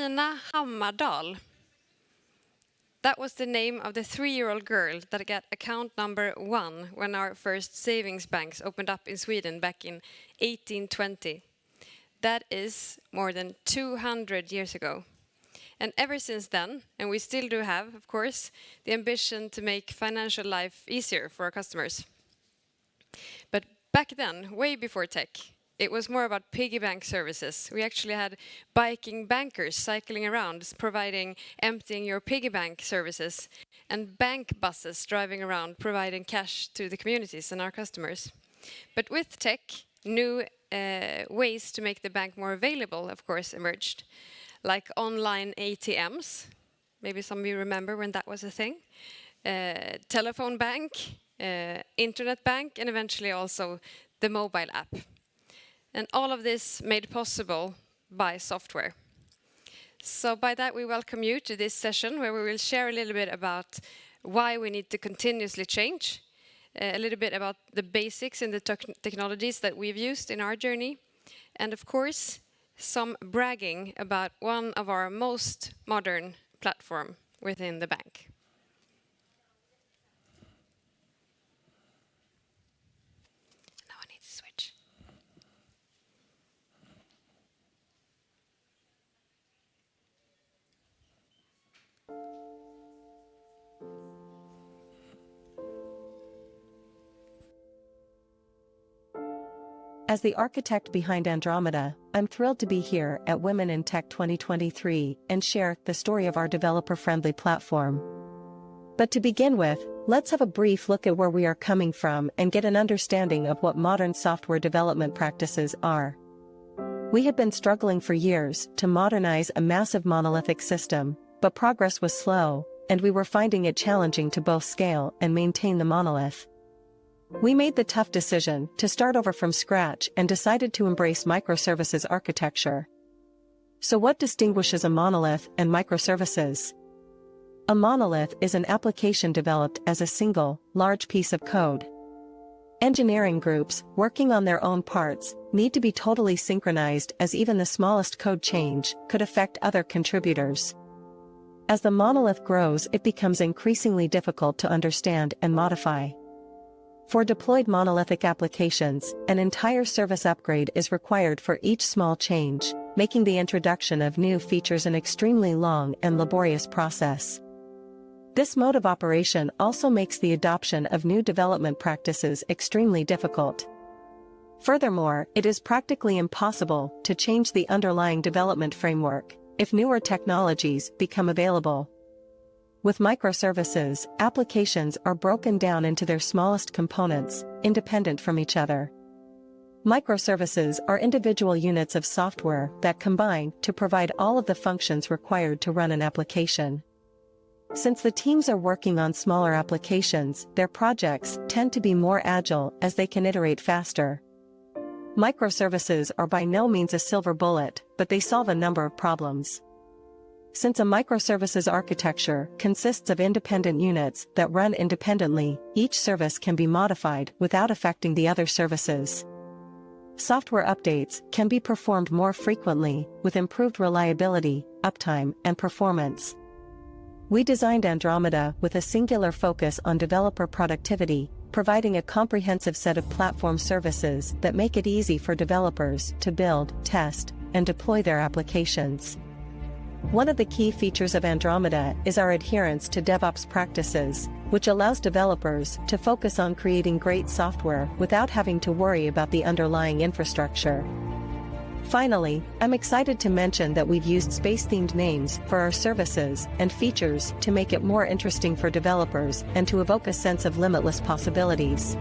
Tina Hammardal. That was the name of the 3-year-old girl that got account number 1 when our first savings banks opened up in Sweden back in 1820. That is more than 200 years ago. And ever since then, and we still do have, of course, the ambition to make financial life easier for our customers. But back then, way before tech, it was more about piggy bank services. We actually had biking bankers cycling around, providing emptying your piggy bank services, and bank buses driving around, providing cash to the communities and our customers. But with tech, new ways to make the bank more available, of course, emerged, like online ATMs. Maybe some of you remember when that was a thing. Telephone bank, internet bank, and eventually also the mobile app. And all of this made possible by software. So by that, we welcome you to this session where we will share a little bit about why we need to continuously change, a little bit about the basics and the technologies that we've used in our journey, and of course, some bragging about one of our most modern platform within the bank. Now I need to switch. As the architect behind Andromeda, I'm thrilled to be here at Women in Tech 2023 and share the story of our developer-friendly platform. But to begin with, let's have a brief look at where we are coming from and get an understanding of what modern software development practices are. We had been struggling for years to modernize a massive monolithic system, but progress was slow, and we were finding it challenging to both scale and maintain the monolith. We made the tough decision to start over from scratch and decided to embrace microservices architecture. So what distinguishes a monolith and microservices? A monolith is an application developed as a single, large piece of code. Engineering groups, working on their own parts, need to be totally synchronized as even the smallest code change could affect other contributors. As the monolith grows, it becomes increasingly difficult to understand and modify. For deployed monolithic applications, an entire service upgrade is required for each small change, making the introduction of new features an extremely long and laborious process. This mode of operation also makes the adoption of new development practices extremely difficult. Furthermore, it is practically impossible to change the underlying development framework if newer technologies become available. With microservices, applications are broken down into their smallest components, independent from each other. Microservices are individual units of software that combine to provide all of the functions required to run an application. Since the teams are working on smaller applications, their projects tend to be more agile as they can iterate faster. Microservices are by no means a silver bullet, but they solve a number of problems. Since a microservices architecture consists of independent units that run independently, each service can be modified without affecting the other services. Software updates can be performed more frequently, with improved reliability, uptime, and performance. We designed Andromeda with a singular focus on developer productivity, providing a comprehensive set of platform services that make it easy for developers to build, test, and deploy their applications. One of the key features of Andromeda is our adherence to DevOps practices, which allows developers to focus on creating great software without having to worry about the underlying infrastructure. Finally, I'm excited to mention that we've used space-themed names for our services and features to make it more interesting for developers and to evoke a sense of limitless possibilities.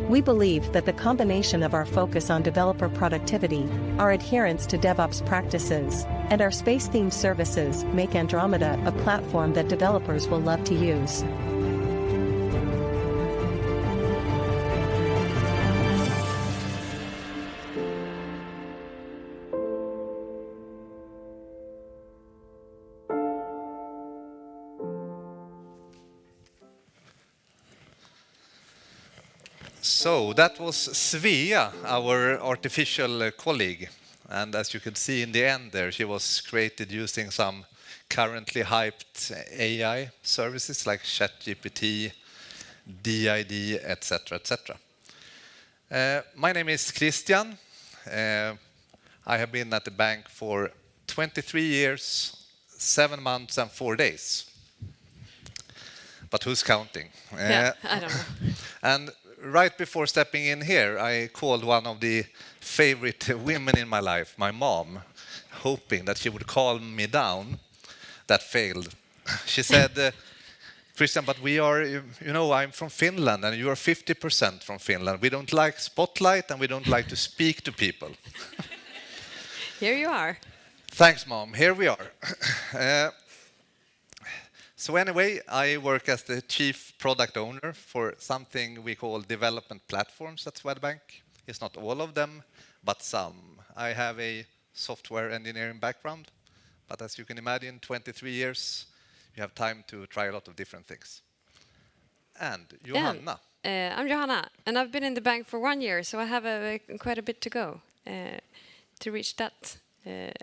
We believe that the combination of our focus on developer productivity, our adherence to DevOps practices, and our space-themed services make Andromeda a platform that developers will love to use. So that was Svea, our artificial colleague. And as you could see in the end there, she was created using some currently hyped AI services like ChatGPT, DID, etc., etc. My name is Christian. I have been at the bank for 23 years, 7 months and 4 days. But who's counting? Yeah, I don't know. And right before stepping in here, I called one of the favorite women in my life, my mom, hoping that she would calm me down. That failed. She said, Christian, but we are, you know, I'm from Finland and you are 50% from Finland. We don't like spotlight and we don't like to speak to people. Here you are. Thanks, Mom. Here we are. So anyway, I work as the chief product owner for something we call development platforms at Swedbank. It's not all of them, but some. I have a software engineering background, but as you can imagine, 23 years, you have time to try a lot of different things. And Johanna. I'm Johanna, and I've been in the bank for 1 year, so I have quite a bit to go to reach that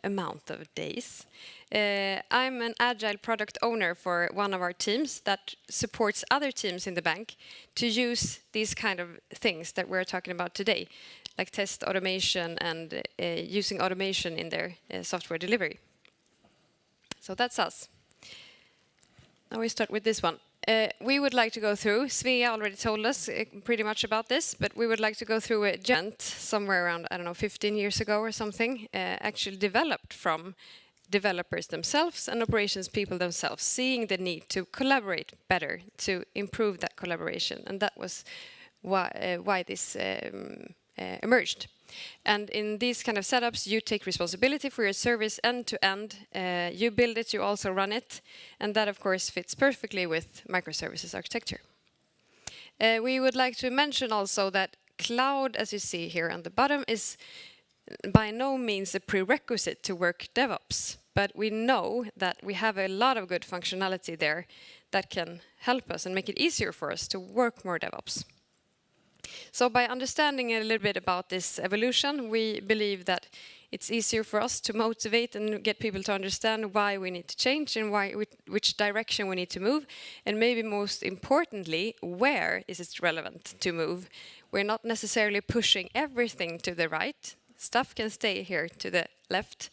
amount of days. I'm an agile product owner for one of our teams that supports other teams in the bank to use these kind of things that we're talking about today, like test automation and using automation in their software delivery. So that's us. Now we start with this one. We would like to go through, Svea already told us pretty much about this, but we would like to go through a giant somewhere around, I don't know, 15 years ago or something, actually developed from developers themselves and operations people themselves, seeing the need to collaborate better, to improve that collaboration. And that was why this emerged. And in these kind of setups, you take responsibility for your service end to end. You build it, you also run it. And that, of course, fits perfectly with microservices architecture. We would like to mention also that cloud, as you see here on the bottom, is by no means a prerequisite to work DevOps. But we know that we have a lot of good functionality there that can help us and make it easier for us to work more DevOps. So by understanding a little bit about this evolution, we believe that it's easier for us to motivate and get people to understand why we need to change and which direction we need to move. And maybe most importantly, where is it relevant to move? We're not necessarily pushing everything to the right. Stuff can stay here to the left.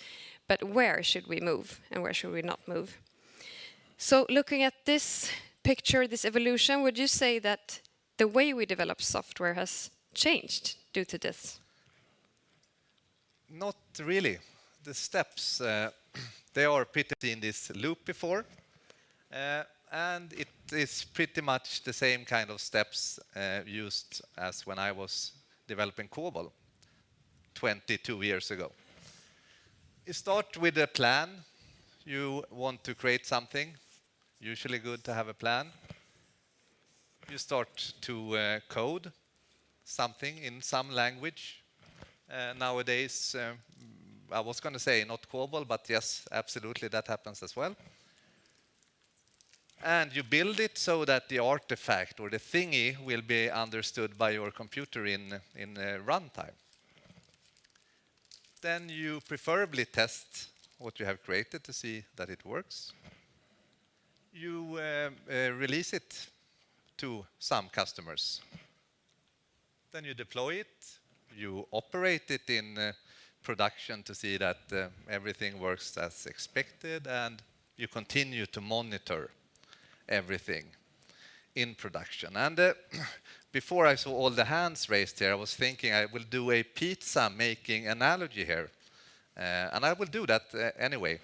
But where should we move and where should we not move? So looking at this picture, this evolution, would you say that the way we develop software has changed due to this? Not really. The steps, they are pretty in this loop before. And it is pretty much the same kind of steps used as when I was developing COBOL 22 years ago. You start with a plan. You want to create something. Usually good to have a plan. You start to code something in some language. Nowadays, I was going to say not COBOL, but yes, absolutely, that happens as well. And you build it so that the artifact or the thingy will be understood by your computer in runtime. Then you preferably test what you have created to see that it works. You release it to some customers. Then you deploy it. You operate it in production to see that everything works as expected, and you continue to monitor everything in production. And before I saw all the hands raised here, I was thinking I will do a pizza making analogy here. And I will do that anyway.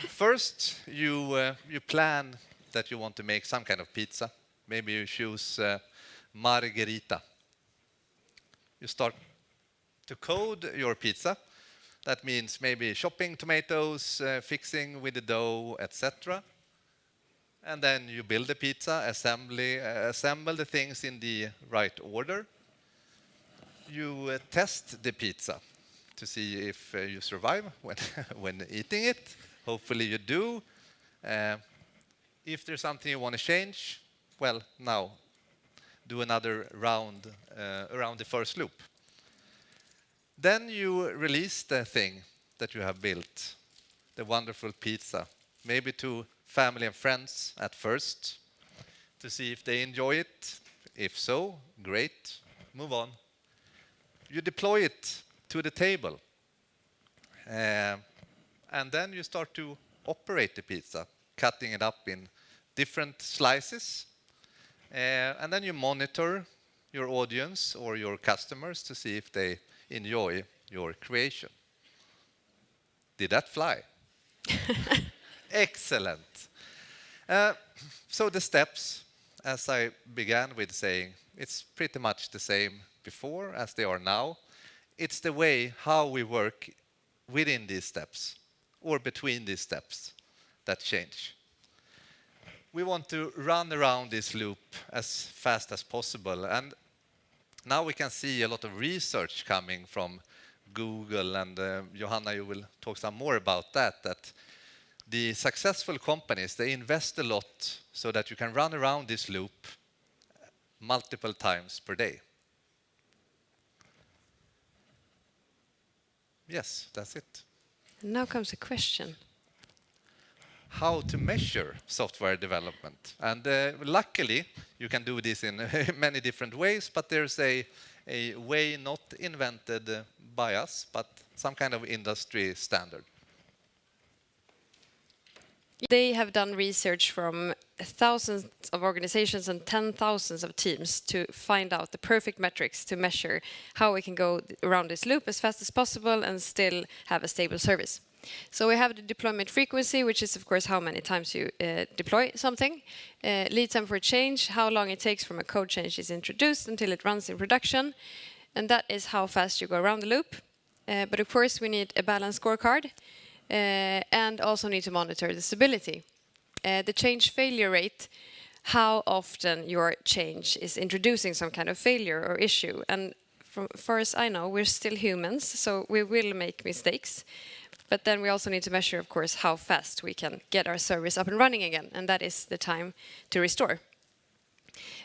First, you plan that you want to make some kind of pizza. Maybe you choose margherita. You start to code your pizza. That means maybe chopping tomatoes, fixing with the dough, etc. And then you build the pizza, assemble the things in the right order. You test the pizza to see if you survive when eating it. Hopefully you do. If there's something you want to change, well, now do another round around the first loop. Then you release the thing that you have built, the wonderful pizza, maybe to family and friends at first, to see if they enjoy it. If so, great, move on. You deploy it to the table, and then you start to operate the pizza, cutting it up in different slices, and then you monitor your audience or your customers to see if they enjoy your creation. Did that fly? Excellent. So the steps, as I began with saying, it's pretty much the same before as they are now. It's the way how we work within these steps or between these steps that change. We want to run around this loop as fast as possible, and now we can see a lot of research coming from Google, and Johanna, you will talk some more about that, that the successful companies, they invest a lot so that you can run around this loop multiple times per day. Yes, that's it. And now comes a question. How to measure software development. And luckily, you can do this in many different ways, but there's a way not invented by us, but some kind of industry standard. They have done research from thousands of organizations and 10,000s of teams to find out the perfect metrics to measure how we can go around this loop as fast as possible and still have a stable service. So we have the deployment frequency, which is of course how many times you deploy something. Lead time for change, how long it takes from a code change is introduced until it runs in production. And that is how fast you go around the loop. But of course we need a balanced scorecard. And also need to monitor the stability. The change failure rate, how often your change is introducing some kind of failure or issue. And from far as I know, we're still humans, so we will make mistakes. But then we also need to measure, of course, how fast we can get our service up and running again, and that is the time to restore.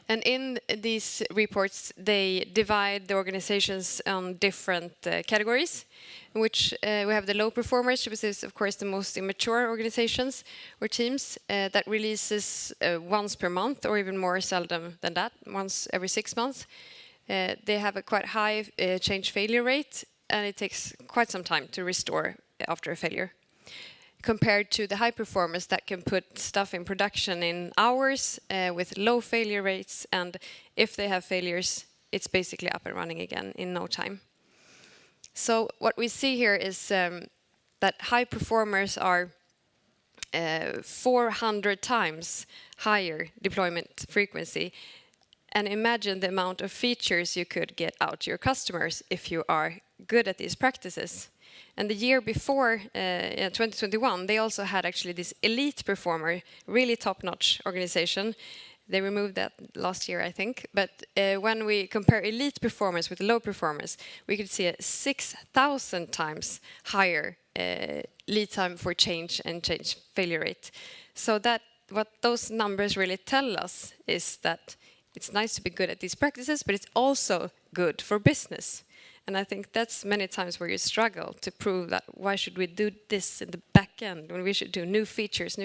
And in these reports, they divide the organizations on different categories, in which we have the low performers, which is, of course, the most immature organizations or teams that releases once per month, or even more seldom than that, once every 6 months. They have a quite high change failure rate, and it takes quite some time to restore after a failure, compared to the high performers that can put stuff in production in hours with low failure rates, and if they have failures, it's basically up and running again in no time. So what we see here is that high performers are 400 times higher deployment frequency, and imagine the amount of features you could get out to your customers if you are good at these practices. And the year before, 2021, they also had actually this elite performer, really top-notch organization. They removed that last year, I think. But when we compare elite performers with low performers, we could see a 6,000 times higher lead time for change and change failure rate. So that what those numbers really tell us is that it's nice to be good at these practices, but it's also good for business. And I think that's many times where you struggle to prove that why should we do this in the back end when we should do new features.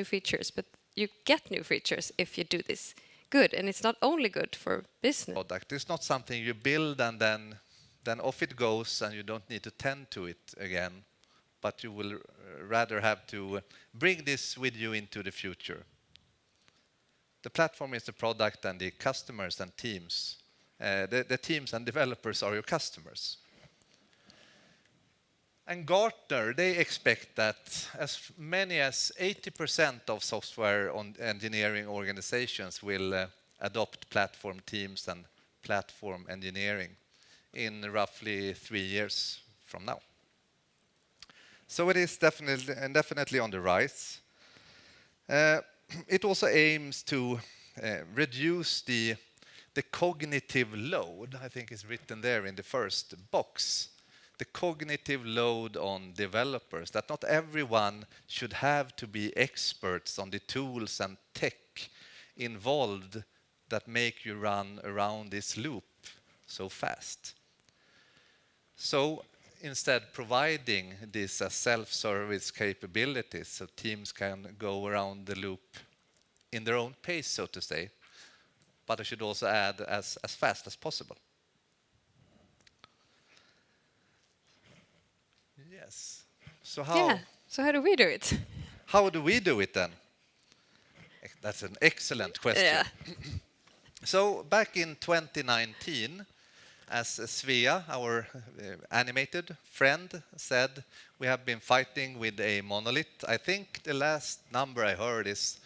But you get new features if you do this good. And it's not only good for business. Product. It's not something you build and then off it goes and you don't need to tend to it again. But you will rather have to bring this with you into the future. The platform is the product, and the customers and teams, the teams and developers are your customers. And Gartner, they expect that as many as 80% of software engineering organizations will adopt platform teams and platform engineering in roughly 3 years from now. So it is definitely on the rise. It also aims to reduce the cognitive load, I think is written there in the first box. The cognitive load on developers, that not everyone should have to be experts on the tools and tech involved that make you run around this loop so fast. So instead providing this as self-service capabilities so teams can go around the loop in their own pace, so to say. But I should also add as fast as possible. Yes. So Yeah. So how do we do it? how do we do it then? That's an excellent question. Yeah. So back in 2019, as Svea, our animated friend, said, we have been fighting with a monolith. I think the last number I heard is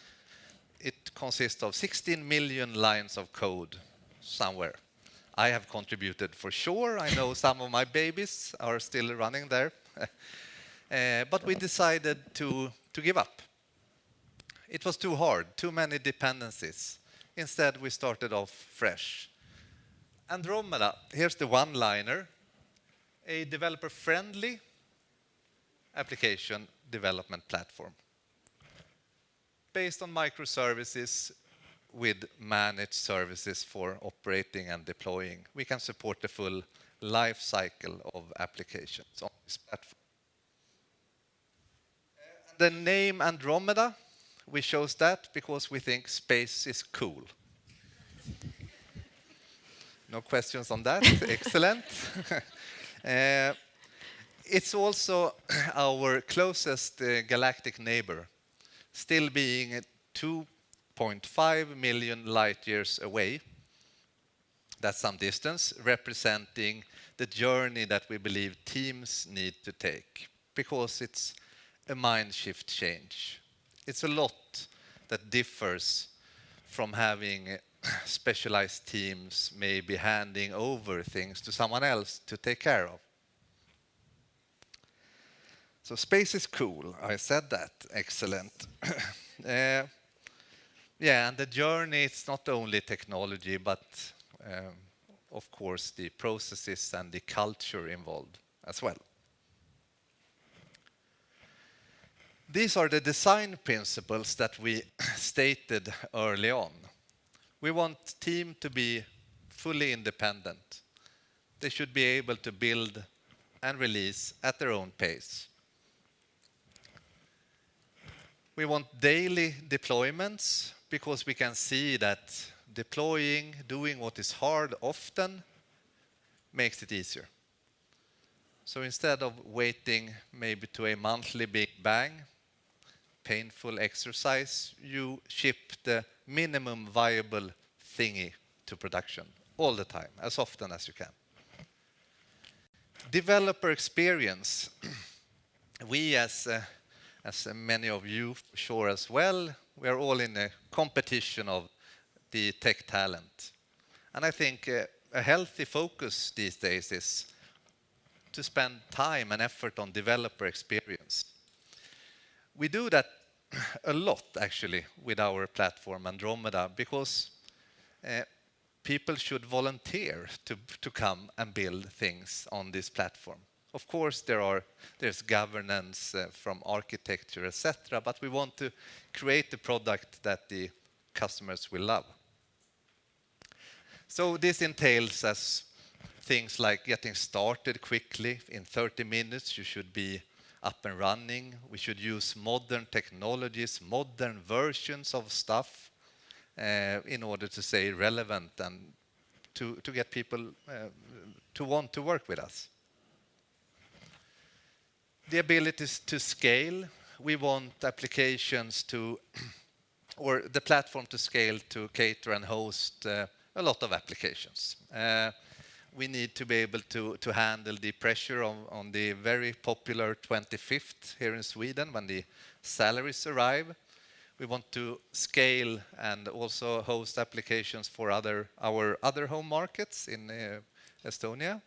it consists of 16 million lines of code somewhere. I have contributed for sure. I know some of my babies are still running there. But we decided to give up. It was too hard, too many dependencies. Instead, we started off fresh. Andromeda, here's the one-liner, a developer-friendly application development platform based on microservices with managed services for operating and deploying. We can support the full life cycle of applications on this platform. The name Andromeda, we chose that because we think space is cool. No questions on that. Excellent. It's also our closest galactic neighbor, still being 2.5 million light years away. That's some distance, representing the journey that we believe teams need to take, because it's a mind shift change. It's a lot that differs from having specialized teams maybe handing over things to someone else to take care of. So space is cool. I said that. Excellent. Yeah, and the journey, it's not only technology, but of course the processes and the culture involved as well. These are the design principles that we stated early on. We want team to be fully independent. They should be able to build and release at their own pace. We want daily deployments because we can see that deploying, doing what is hard often makes it easier. So instead of waiting maybe to a monthly big bang, painful exercise, you ship the minimum viable thingy to production all the time, as often as you can. Developer experience. We, as many of you for sure as well, we are all in a competition of the tech talent. And I think a healthy focus these days is to spend time and effort on developer experience. We do that a lot, actually, with our platform Andromeda, because people should volunteer to come and build things on this platform. Of course, there's governance from architecture, etc., but we want to create a product that the customers will love. So this entails as things like getting started quickly. In 30 minutes, you should be up and running. We should use modern technologies, modern versions of stuff in order to stay relevant and to get people to want to work with us. The abilities to scale. We want applications to, or the platform to scale to cater and host a lot of applications. We need to be able to handle the pressure on the very popular 25th here in Sweden when the salaries arrive. We want to scale and also host applications for our other home markets in Estonia,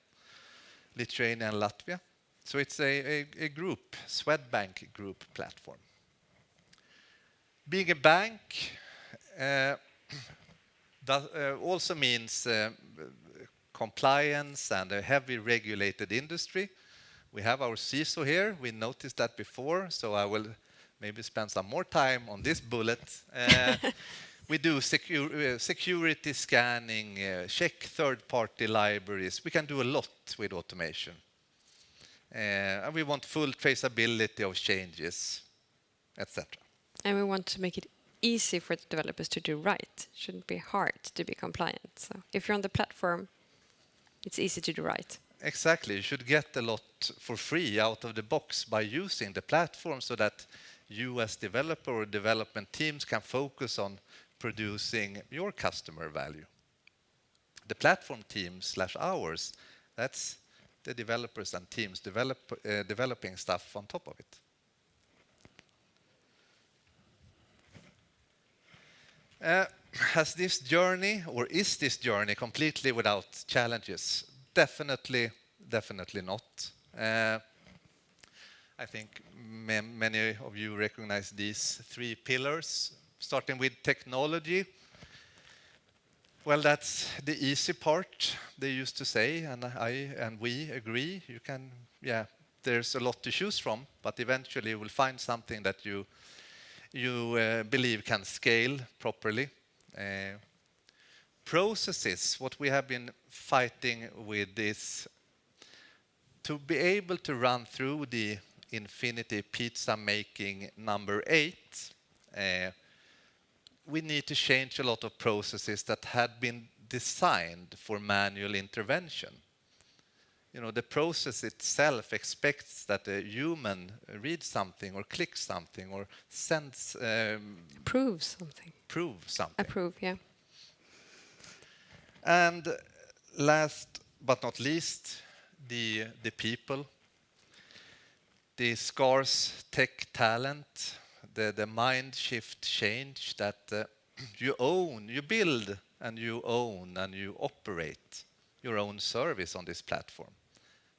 Lithuania, and Latvia. So it's a group, Swedbank group platform. Being a bank also means compliance and a heavy regulated industry. We have our CISO here. We noticed that before, so I will maybe spend some more time on this bullet. We do security scanning, check third-party libraries. We can do a lot with automation. And we want full traceability of changes, etc. And we want to make it easy for the developers to do right. It shouldn't be hard to be compliant. So if you're on the platform, it's easy to do right. Exactly. You should get a lot for free out of the box by using the platform so that you as developer or development teams can focus on producing your customer value. The platform team / ours, that's the developers and teams developing stuff on top of it. Has this journey, or is this journey completely without challenges? Definitely not. I think many of you recognize these 3 pillars, starting with technology. Well, that's the easy part, they used to say, and we agree. There's a lot to choose from, but eventually you will find something that you believe can scale properly. Processes, what we have been fighting with is to be able to run through the Infinity Pizza making number 8. We need to change a lot of processes that had been designed for manual intervention. The process itself expects that a human reads something or clicks something or sends... Prove something. Approve, yeah. And last but not least, the people. The scarce tech talent, the mind shift change that you build and you own and you operate your own service on this platform.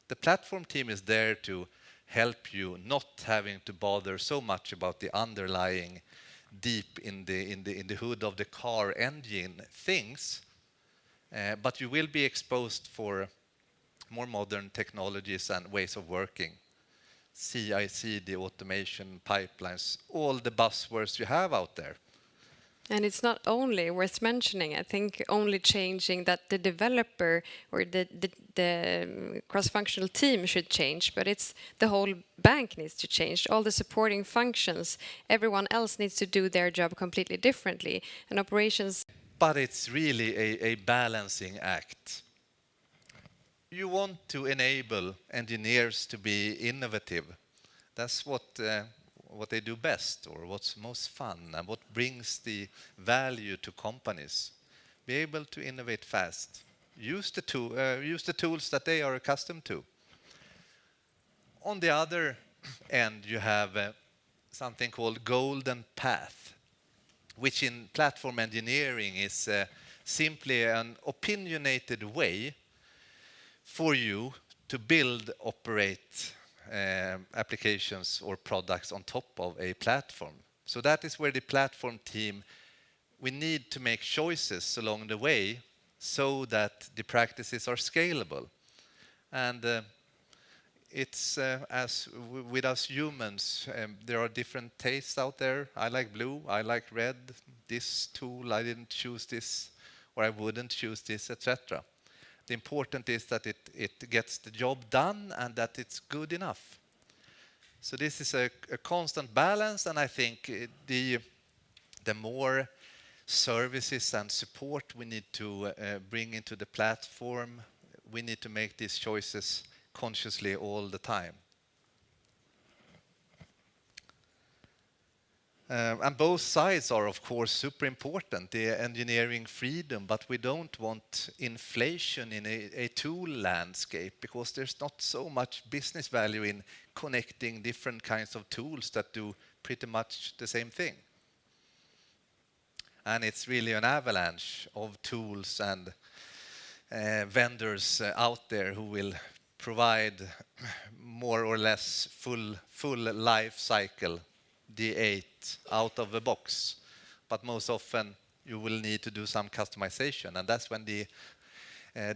The platform team is there to help you not having to bother so much about the underlying deep in the hood of the car engine things, but you will be exposed for more modern technologies and ways of working. CI/CD, automation, pipelines, all the buzzwords you have out there. And it's not only worth mentioning, I think, only changing that the developer or the cross-functional team should change, but it's the whole bank needs to change. All the supporting functions, everyone else needs to do their job completely differently. And operations... But it's really a balancing act. You want to enable engineers to be innovative. That's what they do best, or what's most fun, and what brings the value to companies. Be able to innovate fast. Use the tools that they are accustomed to. On the other end, you have something called golden path, which in platform engineering is simply an opinionated way for you to build, operate applications or products on top of a platform. So that is where the platform team, we need to make choices along the way so that the practices are scalable. And it's as with us humans, there are different tastes out there. I like blue, I like red, this tool, I didn't choose this, or I wouldn't choose this, etc. The important is that it gets the job done and that it's good enough. So this is a constant balance, and I think the more services and support we need to bring into the platform, we need to make these choices consciously all the time. And both sides are, of course, super important, the engineering freedom, but we don't want inflation in a tool landscape, because there's not so much business value in connecting different kinds of tools that do pretty much the same thing. And it's really an avalanche of tools and vendors out there who will provide more or less full life cycle D8 out of the box, but most often you will need to do some customization, and that's when the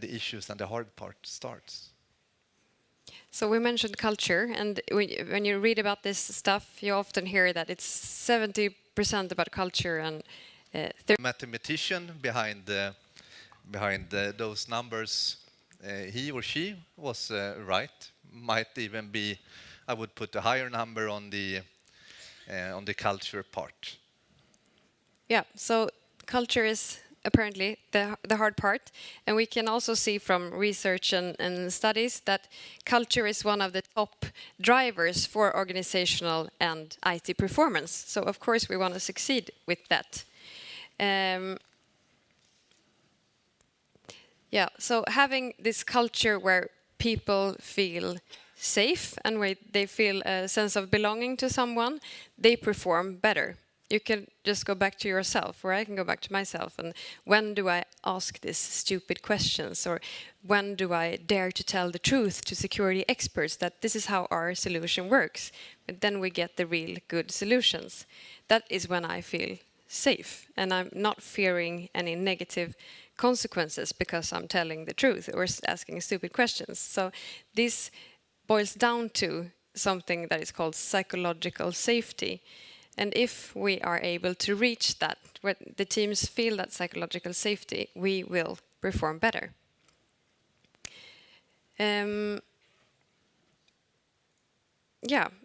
issues and the hard part starts. So we mentioned culture, and when you read about this stuff, you often hear that it's 70% about culture and mathematician behind those numbers, he or she was right. might even be, I would put a higher number on the culture part. Yeah, so culture is apparently the hard part. And we can also see from research and studies that culture is one of the top drivers for organizational and IT performance. So of course we want to succeed with that. Yeah, so having this culture where people feel safe and where they feel a sense of belonging to someone, they perform better. You can just go back to yourself, or I can go back to myself, and when do I ask these stupid questions, or when do I dare to tell the truth to security experts that this is how our solution works? But then we get the real good solutions. That is when I feel safe, and I'm not fearing any negative consequences because I'm telling the truth or asking stupid questions. So this boils down to something that is called psychological safety. And if we are able to reach that, where the teams feel that psychological safety, we will perform better. Yeah,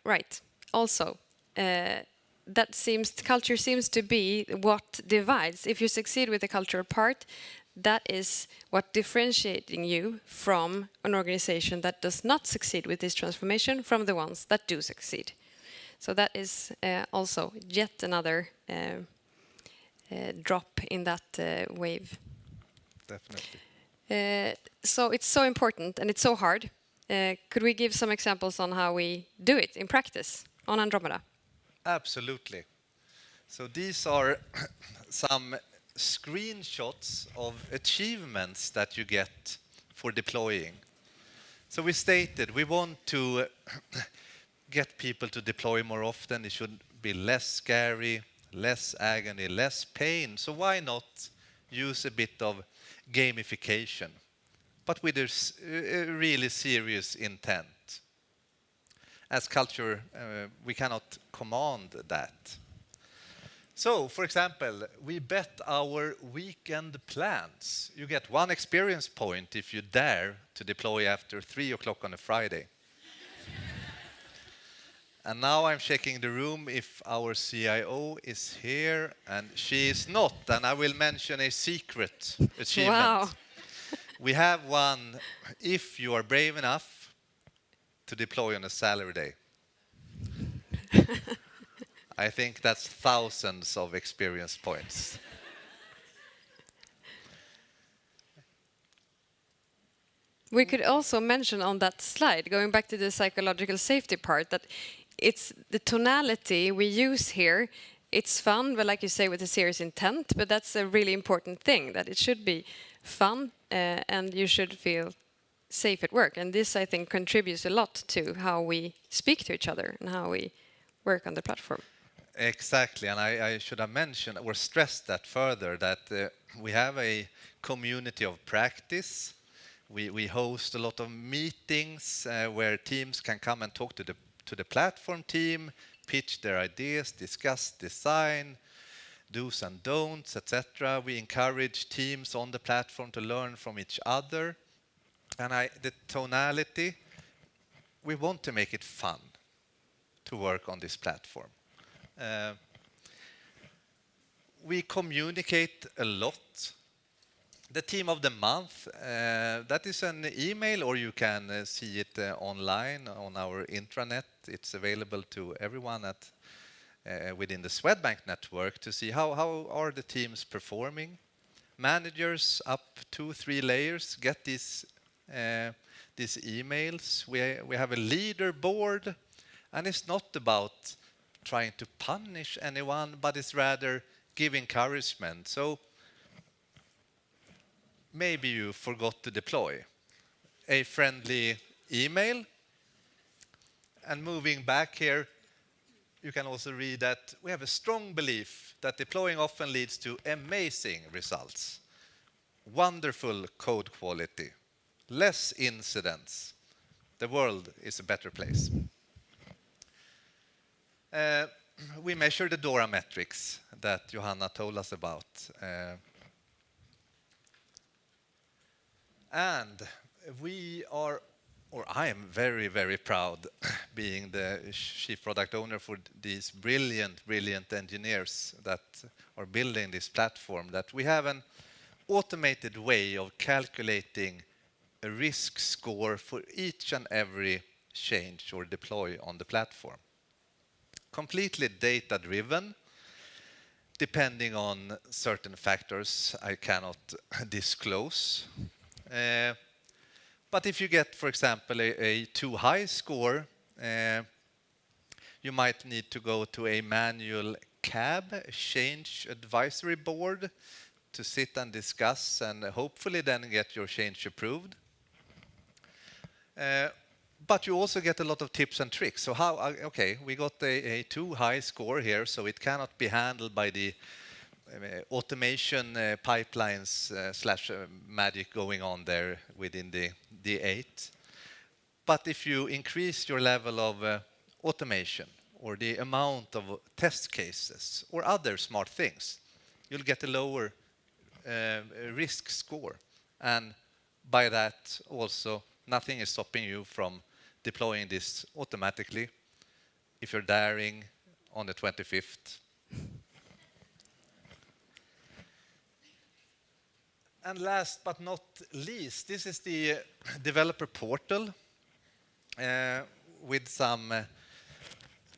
right. Also, culture seems to be what divides. If you succeed with the cultural part, that is what differentiating you from an organization that does not succeed with this transformation from the ones that do succeed. So that is also yet another drop in that wave. Definitely. So it's so important and it's so hard. Could we give some examples on how we do it in practice on Andromeda? Absolutely. So these are some screenshots of achievements that you get for deploying. So we stated we want to get people to deploy more often. It should be less scary, less agony, less pain. So why not use a bit of gamification, but with a really serious intent? As culture, we cannot command that. So, for example, we bet our weekend plans. You get 1 experience point if you dare to deploy after 3 o'clock on a Friday. And now I'm checking the room if our CIO is here, and she is not. And I will mention a secret achievement. Wow. We have one if you are brave enough to deploy on a salary day. I think that's thousands of experience points. We could also mention on that slide, going back to the psychological safety part, that it's the tonality we use here. It's fun, but like you say, with a serious intent, but that's a really important thing, that it should be fun and you should feel safe at work. And this, I think, contributes a lot to how we speak to each other and how we work on the platform. Exactly, and I should have mentioned or stressed that further, that we have a community of practice. We host a lot of meetings where teams can come and talk to the platform team, pitch their ideas, discuss design, do's and don'ts, etc. We encourage teams on the platform to learn from each other. And the tonality, we want to make it fun to work on this platform. We communicate a lot. The team of the month, that is an email, or you can see it online on our intranet. It's available to everyone within the Swedbank network to see how are the teams performing. Managers up 2-3 layers get these emails. We have a leaderboard, and it's not about trying to punish anyone, but it's rather give encouragement. So maybe you forgot to deploy. A friendly email. And moving back here, you can also read that we have a strong belief that deploying often leads to amazing results. Wonderful code quality. Less incidents. The world is a better place. We measure the DORA metrics that Johanna told us about. And we are or I am very, very proud being the chief product owner for these brilliant engineers that are building this platform, that we have an automated way of calculating a risk score for each and every change or deploy on the platform. Completely data-driven, depending on certain factors I cannot disclose. But if you get, for example, a too high score, you might need to go to a manual CAB, a change advisory board, to sit and discuss and hopefully then get your change approved. But you also get a lot of tips and tricks. So okay, we got a too high score here, so it cannot be handled by the automation pipelines slash magic going on there within the 8. But if you increase your level of automation or the amount of test cases or other smart things, you'll get a lower risk score. And by that also, nothing is stopping you from deploying this automatically if you're daring on the 25th. And last but not least, this is the developer portal with some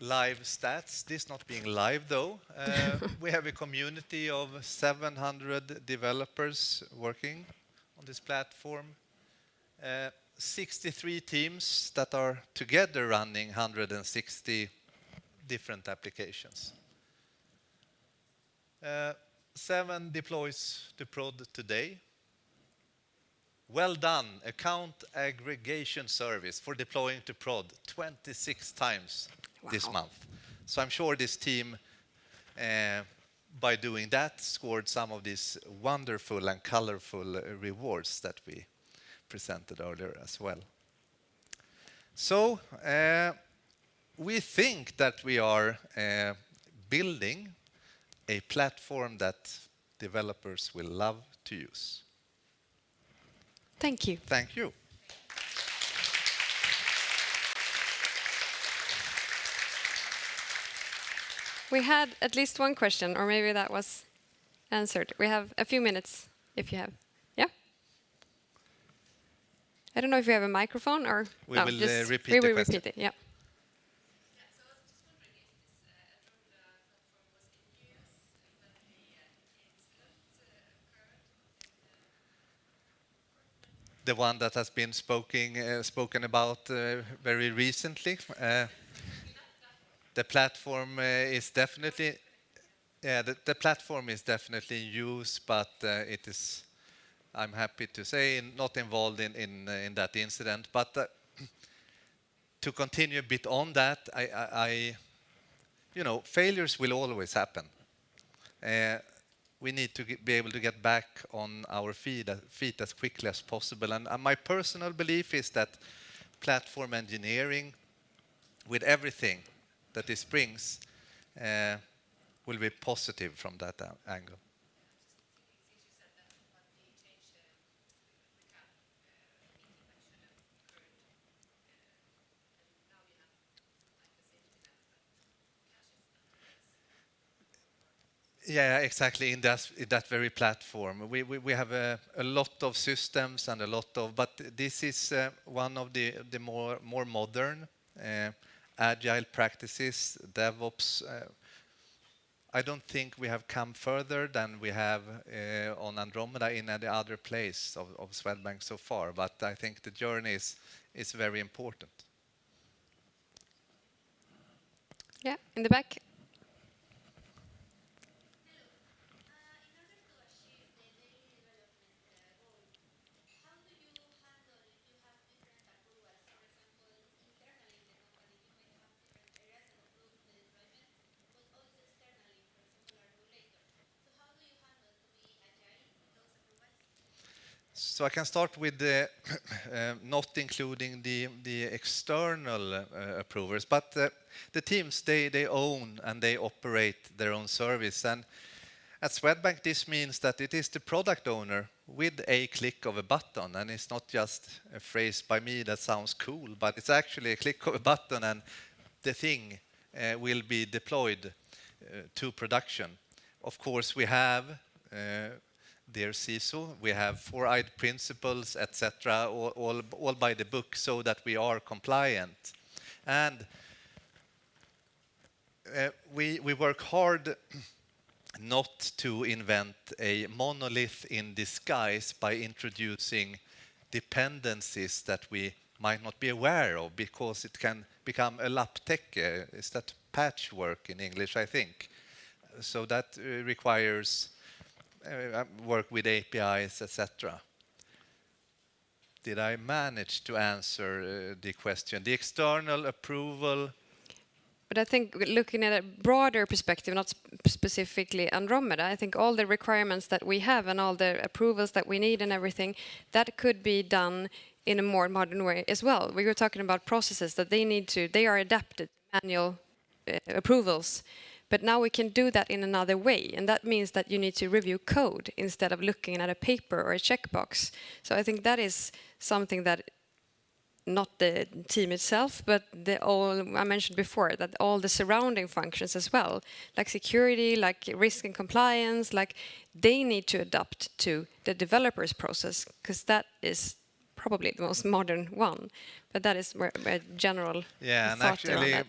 live stats. This not being live though. We have a community of 700 developers working on this platform. 63 teams that are together running 160 different applications. 7 deploys to prod today. Well done, account aggregation service for deploying to prod 26 times this month. So I'm sure this team, by doing that, scored some of these wonderful and colorful rewards that we presented earlier as well. So we think that we are building a platform that developers will love to use. Thank you. Thank you. We had at least one question, or maybe that was answered. We have a few minutes if you have. Yeah? I don't know if you have a microphone or... We will repeat the question. Repeat it, yeah. The one that has been spoken about very recently. The platform is definitely, the platform is definitely in use, but it is, I'm happy to say, not involved in that incident. But to continue a bit on that, failures will always happen. We need to be able to get back on our feet as quickly as possible. And my personal belief is that platform engineering, with everything that this brings, will be positive from that angle. Yeah, exactly. In that very platform, we have a lot of systems and a lot of, but this is one of the more modern agile practices, DevOps. I don't think we have come further than we have on Andromeda in any other place of Swedbank so far. But I think the journey is very important. Yeah, in the back. So I can start with not including the external approvers, but the teams, they own and they operate their own service. And At Swedbank, this means that it is the product owner with a click of a button, and it's not just a phrase by me that sounds cool, but it's actually a click of a button and the thing will be deployed to production. Of course, we have dear CISO, we have 4-eyed principles, etc., all by the book so that we are compliant. And we work hard not to invent a monolith in disguise by introducing dependencies that we might not be aware of, because it can become a lapptäcke. Is that patchwork in English, I think? So that requires work with APIs, etc. Did I manage to answer the question? The external approval. But I think looking at a broader perspective, not specifically Andromeda, I think all the requirements that we have and all the approvals that we need and everything, that could be done in a more modern way as well. We were talking about processes that they are adapted to manual approvals. But now we can do that in another way, and that means that you need to review code instead of looking at a paper or a checkbox. So I think that is something that not the team itself, but I mentioned before, that all the surrounding functions as well, like security, like risk and compliance, like they need to adapt to the developer's process, because that is probably the most modern one. But that is a general and thought actually, around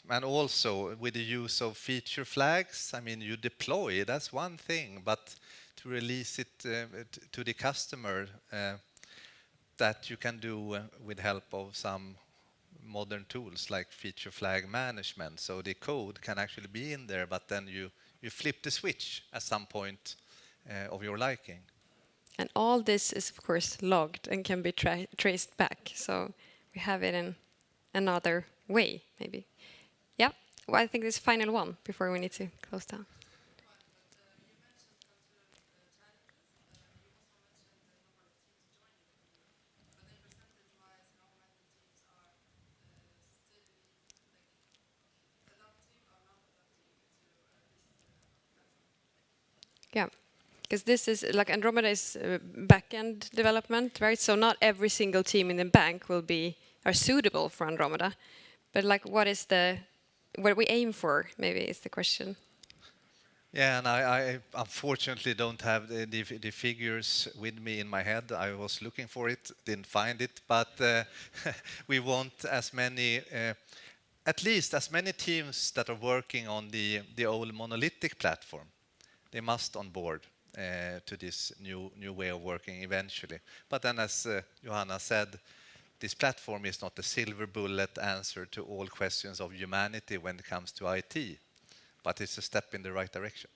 that. and also with the use of feature flags, I mean, you deploy, that's one thing, but to release it to the customer, that you can do with help of some modern tools like feature flag management. So the code can actually be in there, but then you flip the switch at some point of your liking. And all this is, of course, logged and can be traced back. So we have it in another way, maybe. Yeah, well, I think this final one before we need to close down. Yeah, because this is like Andromeda is back-end development, right? So not every single team in the bank are suitable for Andromeda, but like what we aim for, maybe is the question. Yeah, and I unfortunately don't have the figures with me in my head. I was looking for it, didn't find it, but we want as many, at least as many teams that are working on the old monolithic platform. They must on board to this new way of working eventually. But then, as Johanna said, this platform is not a silver bullet answer to all questions of humanity when it comes to IT, but it's a step in the right direction.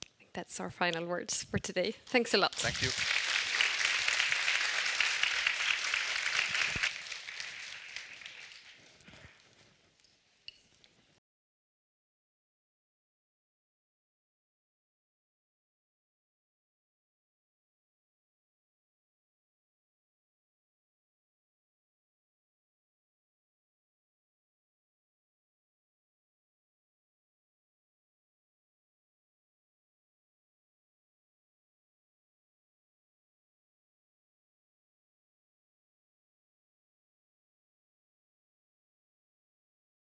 I think that's our final words for today. Thanks a lot. Thank you.